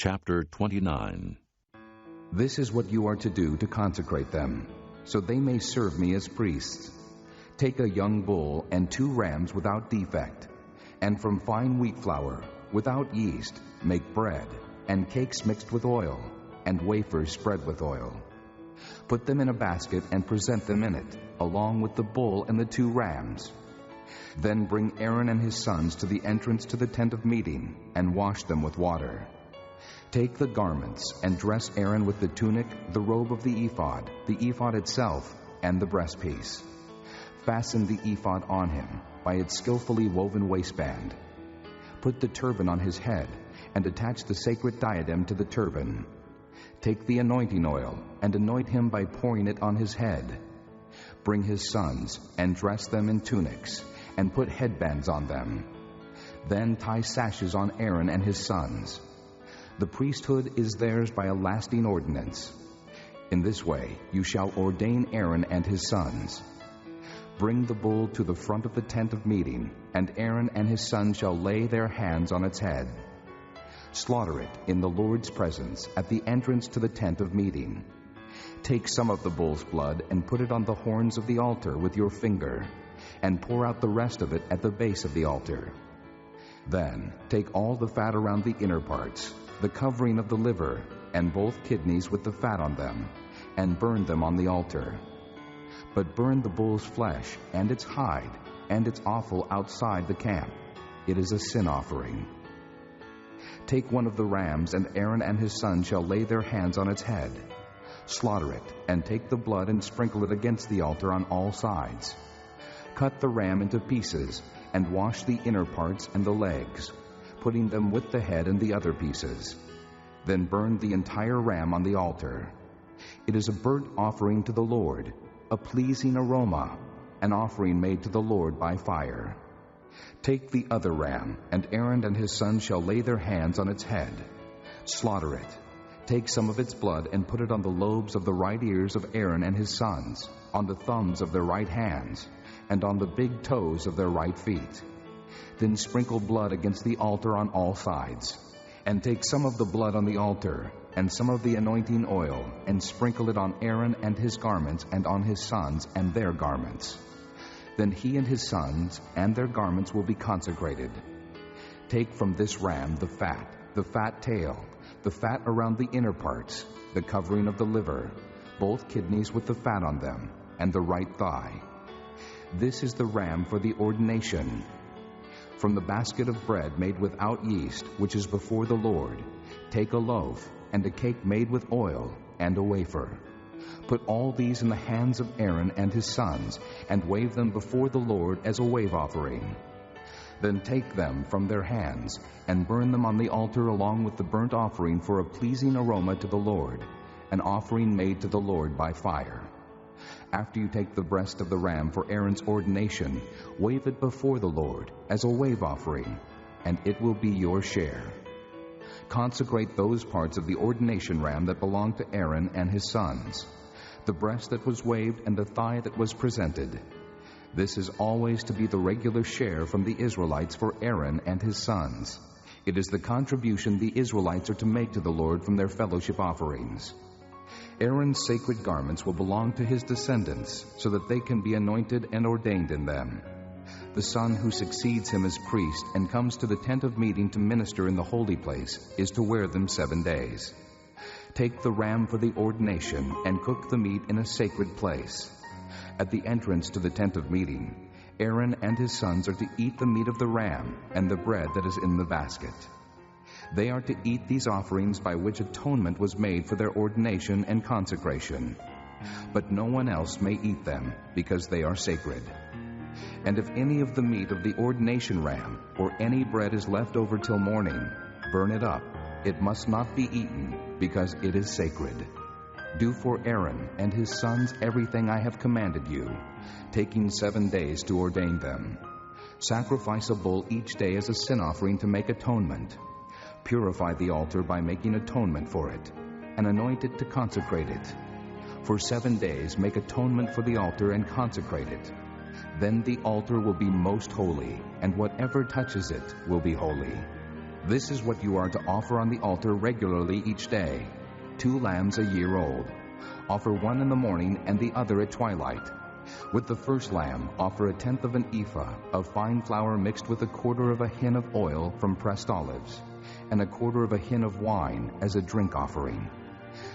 Chapter 29. This is what you are to do to consecrate them, so they may serve me as priests. Take a young bull and 2 rams without defect, and from fine wheat flour, without yeast, make bread, and cakes mixed with oil, and wafers spread with oil. Put them in a basket and present them in it, along with the bull and the 2 rams. Then bring Aaron and his sons to the entrance to the tent of meeting, and wash them with water. Take the garments and dress Aaron with the tunic, the robe of the ephod itself, and the breastpiece. Fasten the ephod on him by its skillfully woven waistband. Put the turban on his head and attach the sacred diadem to the turban. Take the anointing oil and anoint him by pouring it on his head. Bring his sons and dress them in tunics and put headbands on them. Then tie sashes on Aaron and his sons. The priesthood is theirs by a lasting ordinance. In this way you shall ordain Aaron and his sons. Bring the bull to the front of the tent of meeting, and Aaron and his sons shall lay their hands on its head. Slaughter it in the Lord's presence at the entrance to the tent of meeting. Take some of the bull's blood and put it on the horns of the altar with your finger, and pour out the rest of it at the base of the altar. Then take all the fat around the inner parts, the covering of the liver, and both kidneys with the fat on them, and burn them on the altar. But burn the bull's flesh and its hide and its offal outside the camp. It is a sin offering. Take one of the rams, and Aaron and his sons shall lay their hands on its head. Slaughter it, and take the blood and sprinkle it against the altar on all sides. Cut the ram into pieces, and wash the inner parts and the legs, putting them with the head and the other pieces. Then burn the entire ram on the altar. It is a burnt offering to the Lord, a pleasing aroma, an offering made to the Lord by fire. Take the other ram, and Aaron and his sons shall lay their hands on its head. Slaughter it. Take some of its blood and put it on the lobes of the right ears of Aaron and his sons, on the thumbs of their right hands, and on the big toes of their right feet. Then sprinkle blood against the altar on all sides. And take some of the blood on the altar, and some of the anointing oil, and sprinkle it on Aaron and his garments, and on his sons and their garments. Then he and his sons and their garments will be consecrated. Take from this ram the fat tail, the fat around the inner parts, the covering of the liver, both kidneys with the fat on them, and the right thigh. This is the ram for the ordination. From the basket of bread made without yeast, which is before the Lord, take a loaf, and a cake made with oil, and a wafer. Put all these in the hands of Aaron and his sons, and wave them before the Lord as a wave offering. Then take them from their hands, and burn them on the altar along with the burnt offering for a pleasing aroma to the Lord, an offering made to the Lord by fire. After you take the breast of the ram for Aaron's ordination, wave it before the Lord as a wave offering, and it will be your share. Consecrate those parts of the ordination ram that belong to Aaron and his sons, the breast that was waved and the thigh that was presented. This is always to be the regular share from the Israelites for Aaron and his sons. It is the contribution the Israelites are to make to the Lord from their fellowship offerings. Aaron's sacred garments will belong to his descendants, so that they can be anointed and ordained in them. The son who succeeds him as priest and comes to the tent of meeting to minister in the holy place is to wear them 7 days. Take the ram for the ordination and cook the meat in a sacred place. At the entrance to the tent of meeting, Aaron and his sons are to eat the meat of the ram and the bread that is in the basket. They are to eat these offerings by which atonement was made for their ordination and consecration. But no one else may eat them, because they are sacred. And if any of the meat of the ordination ram or any bread is left over till morning, burn it up. It must not be eaten, because it is sacred. Do for Aaron and his sons everything I have commanded you, taking 7 days to ordain them. Sacrifice a bull each day as a sin offering to make atonement. Purify the altar by making atonement for it, and anoint it to consecrate it. For 7 days make atonement for the altar and consecrate it. Then the altar will be most holy, and whatever touches it will be holy. This is what you are to offer on the altar regularly each day: 2 lambs a year old. Offer one in the morning and the other at twilight. With the first lamb, offer 1/10 of an ephah of fine flour mixed with 1/4 of a hin of oil from pressed olives, and 1/4 of a hin of wine as a drink offering.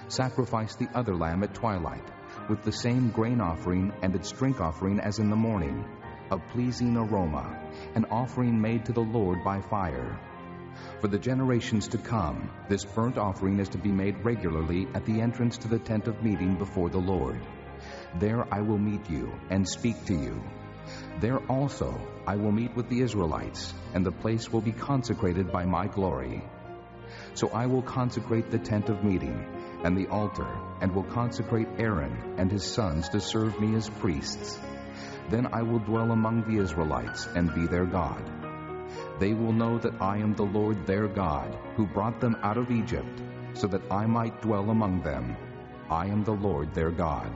Sacrifice the other lamb at twilight, with the same grain offering and its drink offering as in the morning, a pleasing aroma, an offering made to the Lord by fire. For the generations to come, this burnt offering is to be made regularly at the entrance to the tent of meeting before the Lord. There I will meet you and speak to you. There also I will meet with the Israelites, and the place will be consecrated by my glory. So I will consecrate the tent of meeting and the altar, and will consecrate Aaron and his sons to serve me as priests. Then I will dwell among the Israelites and be their God. They will know that I am the Lord their God, who brought them out of Egypt, so that I might dwell among them. I am the Lord their God.